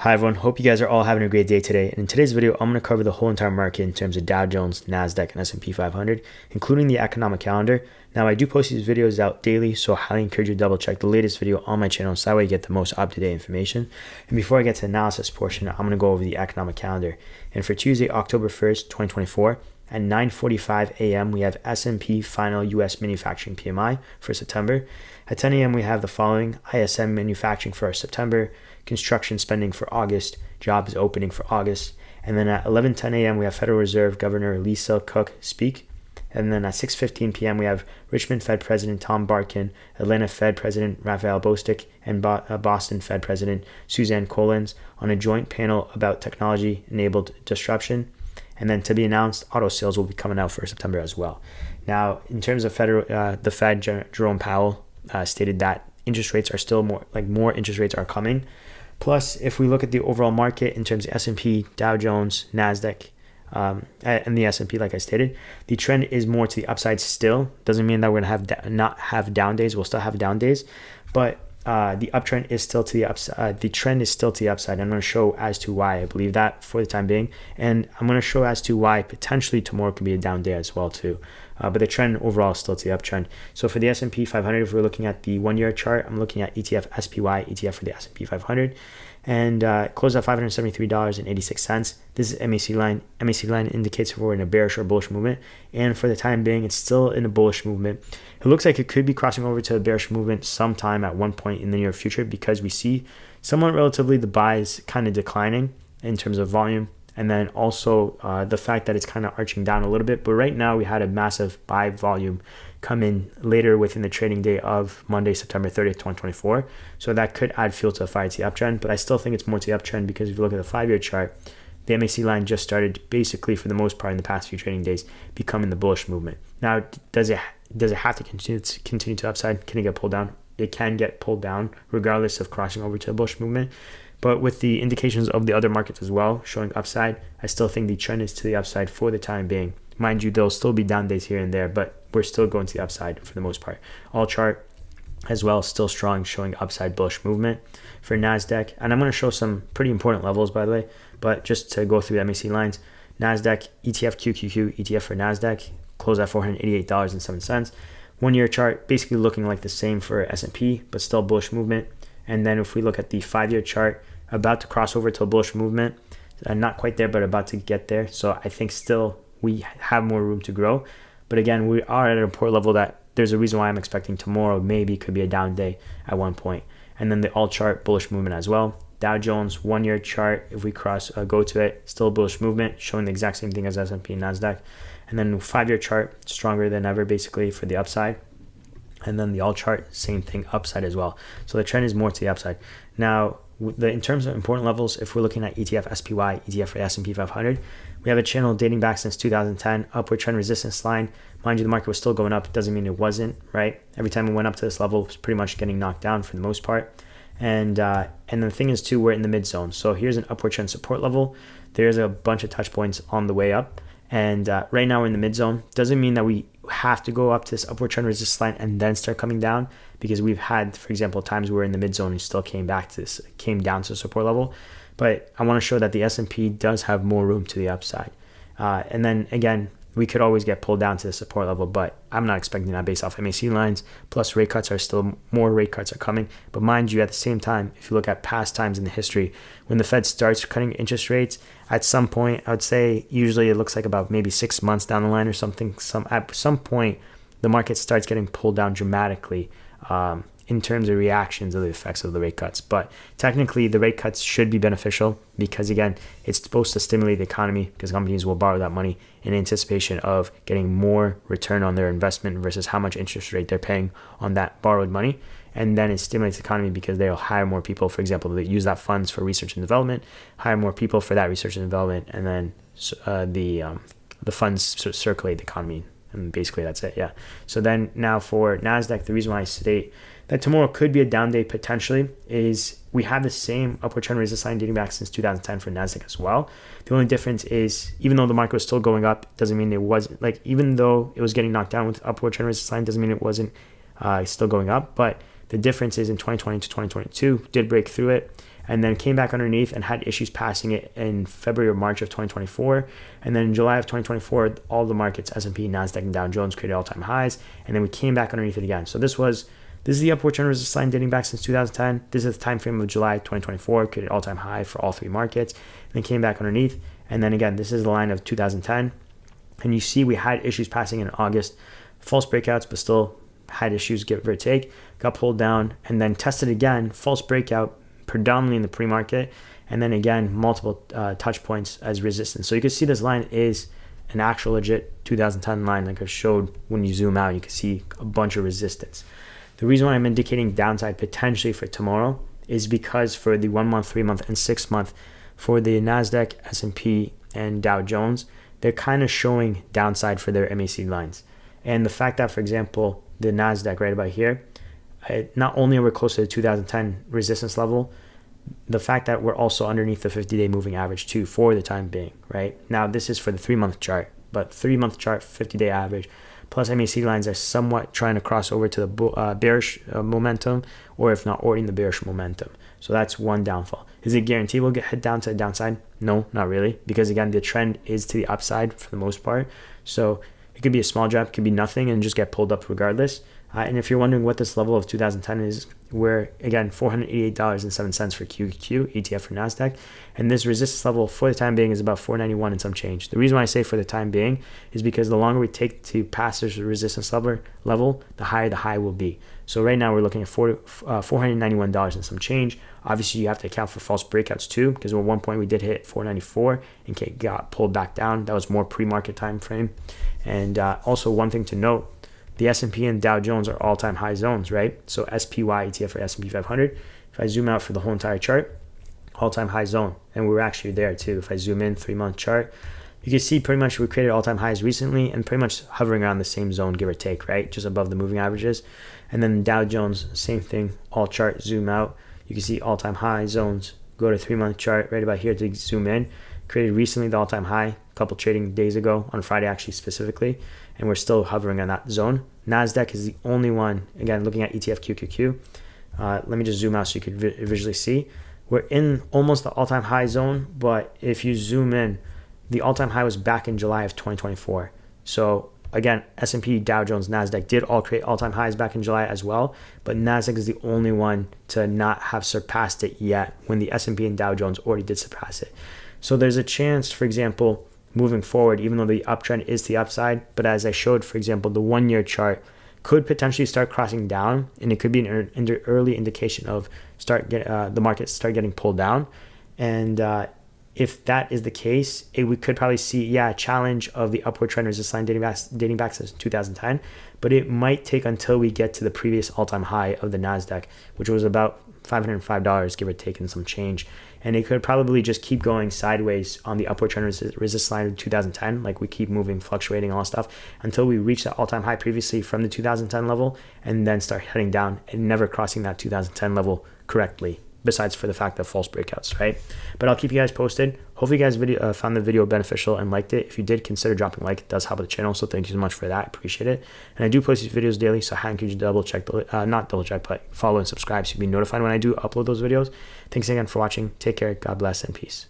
Hi everyone, hope you guys are all having a great day today. And in today's video, I'm going to cover the whole entire market in terms of Dow Jones, Nasdaq, and S&P 500, including the economic calendar. Now, I do post these videos out daily, so I highly encourage you to double check the latest video on my channel so that way you get the most up-to-date information. And before I get to the analysis portion, I'm going to go over the economic calendar. And for Tuesday, October 1st, 2024, at 9:45 a.m., we have S&P final U.S. manufacturing PMI for September. At 10 a.m., we have the following: ISM manufacturing for September, construction spending for August, jobs opening for August. And then at 11:10 a.m., we have Federal Reserve Governor Lisa Cook speak. And then at 6:15 p.m., we have Richmond Fed President Tom Barkin, Atlanta Fed President Raphael Bostic, and Boston Fed President Suzanne Collins on a joint panel about technology-enabled disruption. And then to be announced, auto sales will be coming out for September as well. Now, in terms of the Fed, Jerome Powell stated that interest rates are still more interest rates are coming. Plus, if we look at the overall market in terms of S&P, Dow Jones, Nasdaq, and the S&P, like I stated, the trend is more to the upside still. Doesn't mean that we're going to not have down days. We'll still have down days, but the uptrend is still to the upside. The trend is still to the upside. I'm going to show as to why I believe that for the time being, and I'm going to show as to why potentially tomorrow could be a down day as well too. But the trend overall is still to the uptrend. So for the S&P 500, if we're looking at the 1 year chart, I'm looking at ETF SPY, ETF for the S&P 500, and closed at $573.86. This is MAC line. MAC line indicates if we're in a bearish or bullish movement, and for the time being, it's still in a bullish movement. It looks like it could be crossing over to a bearish movement sometime at one point in the near future, because we see somewhat relatively the buys kind of declining in terms of volume, and then also the fact that it's kind of arching down a little bit. But right now we had a massive buy volume come in later within the trading day of Monday, September 30th, 2024. So that could add fuel to the fire to the uptrend, but I still think it's more to the uptrend because if you look at the 5 year chart, the MAC line just started basically for the most part in the past few trading days becoming the bullish movement. Now, does it have to continue to upside? Can it get pulled down? It can get pulled down regardless of crossing over to a bullish movement. But with the indications of the other markets as well showing upside, I still think the trend is to the upside for the time being. Mind you, there'll still be down days here and there, but we're still going to the upside for the most part. All chart as well, still strong, showing upside bullish movement for Nasdaq. And I'm going to show some pretty important levels, by the way, but just to go through the MAC lines, Nasdaq ETF QQQ ETF for Nasdaq closed at $488.07. 1 year chart basically looking like the same for S&P, but still bullish movement. And then if we look at the 5 year chart, about to cross over to a bullish movement, not quite there, but about to get there. So I think still we have more room to grow. But again, we are at a poor level that there's a reason why I'm expecting tomorrow maybe could be a down day at one point. And then the all chart bullish movement as well. Dow Jones 1 year chart, if we go to it, still bullish movement, showing the exact same thing as S&P and Nasdaq. And then 5 year chart, stronger than ever basically for the upside. And then the all chart, same thing, upside as well. So the trend is more to the upside. Now, in terms of important levels, if we're looking at ETF SPY, ETF for the S&P 500, we have a channel dating back since 2010, upward trend resistance line. Mind you, the market was still going up. It doesn't mean it wasn't, right? Every time it went up to this level, it was pretty much getting knocked down for the most part. And the thing is too, we're in the mid zone. So here's an upward trend support level. There's a bunch of touch points on the way up. And right now we're in the mid zone. Doesn't mean that we have to go up to this upward trend resistance line and then start coming down, because we've had, for example, times where we're in the mid zone and still came down to the support level. But I want to show that the S&P does have more room to the upside. And then again, we could always get pulled down to the support level, but I'm not expecting that based off MAC lines. Plus more rate cuts are coming. But mind you, at the same time, if you look at past times in the history, when the Fed starts cutting interest rates, at some point, I would say usually it looks like about maybe 6 months down the line or something. At some point, the market starts getting pulled down dramatically in terms of reactions of the effects of the rate cuts. But technically, the rate cuts should be beneficial because, again, it's supposed to stimulate the economy because companies will borrow that money in anticipation of getting more return on their investment versus how much interest rate they're paying on that borrowed money. And then it stimulates the economy because they'll hire more people. For example, they use that funds for research and development, hire more people for that research and development, and then the funds circulate the economy. And basically that's it, yeah. So then now for Nasdaq, the reason why I state that tomorrow could be a down day potentially is we have the same upward trend resistance line dating back since 2010 for Nasdaq as well. The only difference is even though the market was still going up, doesn't mean it wasn't, like even though it was getting knocked down with upward trend resistance line, doesn't mean it wasn't still going up. But the difference is in 2020 to 2022 did break through it, and then came back underneath and had issues passing it in February or March of 2024. And then in July of 2024, all the markets, S&P, Nasdaq, and Dow Jones, created all-time highs, and then we came back underneath it again. So this is the upward trend resistance line dating back since 2010. This is the time frame of July 2024, created all-time high for all three markets, and then came back underneath. And then again, this is the line of 2010. And you see we had issues passing in August, false breakouts, but still had issues, give or take, got pulled down, and then tested again, false breakout, predominantly in the pre-market, and then again, multiple touch points as resistance. So you can see this line is an actual legit 2010 line, like I showed. When you zoom out, you can see a bunch of resistance. The reason why I'm indicating downside potentially for tomorrow is because for the 1 month, 3 month, and 6 month, for the Nasdaq, S&P, and Dow Jones, they're kind of showing downside for their MACD lines. And the fact that, for example, the Nasdaq right about here, not only are we close to the 2010 resistance level, the fact that we're also underneath the 50-day moving average too for the time being, right? Now, this is for the 3-month chart, but 3-month chart, 50-day average, plus MACD lines are somewhat trying to cross over to the bearish momentum, or if not, already in the bearish momentum. So that's one downfall. Is it guaranteed we'll head down to the downside? No, not really, because again, the trend is to the upside for the most part. So it could be a small drop, it could be nothing, and just get pulled up regardless. And if you're wondering what this level of 2010 is, we're, again, $488.07 for QQQ, ETF for Nasdaq. And this resistance level for the time being is about $491 and some change. The reason why I say for the time being is because the longer we take to pass this resistance level, the higher the high will be. So right now we're looking at $491 and some change. Obviously, you have to account for false breakouts too, because at one point we did hit 494 and got pulled back down. That was more pre-market time frame. And also one thing to note, the S&P and Dow Jones are all-time high zones, right? So SPY ETF for S&P 500. If I zoom out for the whole entire chart, all-time high zone. And we're actually there too. If I zoom in, 3-month chart, you can see pretty much we created all-time highs recently and pretty much hovering around the same zone, give or take, right? Just above the moving averages. And then Dow Jones, same thing, all chart, zoom out. You can see all-time high zones. Go to 3-month chart right about here to zoom in. Created recently the all-time high a couple trading days ago, on Friday actually specifically, and we're still hovering on that zone. Nasdaq is the only one, again, looking at ETF QQQ. Let me just zoom out so you could visually see. We're in almost the all-time high zone, but if you zoom in, the all-time high was back in July of 2024. So again, S&P, Dow Jones, Nasdaq did all create all-time highs back in July as well, but Nasdaq is the only one to not have surpassed it yet when the S&P and Dow Jones already did surpass it. So there's a chance, for example, moving forward, even though the uptrend is to the upside, but as I showed, for example, the 1-year chart could potentially start crossing down, and it could be an early indication of the market start getting pulled down. And if that is the case, we could probably see, a challenge of the upward trend resistance line dating back since 2010, but it might take until we get to the previous all-time high of the Nasdaq, which was about $505, give or take, and some change. And it could probably just keep going sideways on the upward trend resistance line of 2010, like we keep moving, fluctuating, all stuff, until we reach that all-time high previously from the 2010 level, and then start heading down and never crossing that 2010 level correctly, besides for the fact of false breakouts, right? But I'll keep you guys posted. Hopefully you guys found the video beneficial and liked it. If you did, consider dropping a like. It does help the channel, so thank you so much for that. I appreciate it. And I do post these videos daily, so I encourage you to not double check, but follow and subscribe so you'll be notified when I do upload those videos. Thanks again for watching. Take care. God bless and peace.